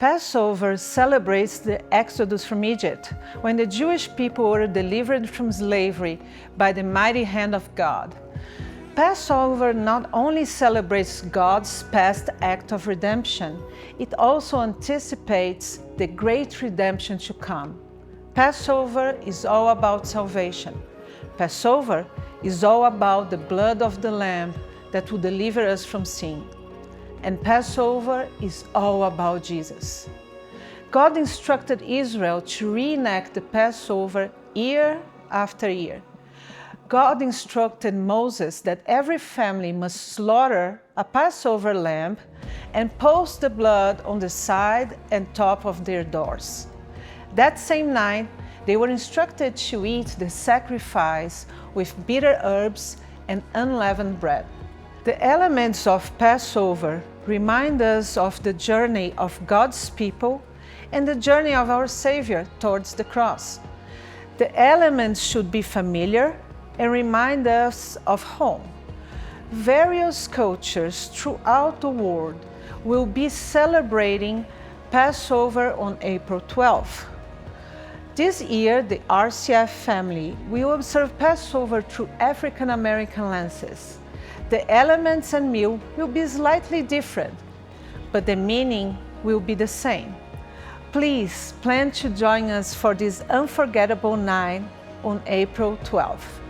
Passover celebrates the Exodus from Egypt, when the Jewish people were delivered from slavery by the mighty hand of God. Passover not only celebrates God's past act of redemption, it also anticipates the great redemption to come. Passover is all about salvation. Passover is all about the blood of the Lamb that will deliver us from sin. And Passover is all about Jesus. God instructed Israel to reenact the Passover year after year. God instructed Moses that every family must slaughter a Passover lamb and post the blood on the side and top of their doors. That same night, they were instructed to eat the sacrifice with bitter herbs and unleavened bread. The elements of Passover remind us of the journey of God's people and the journey of our Savior towards the cross. The elements should be familiar and remind us of home. Various cultures throughout the world will be celebrating Passover on April 12th. This year, the RCF family will observe Passover through African American lenses. The elements and meal will be slightly different, but the meaning will be the same. Please plan to join us for this unforgettable night on April 12th.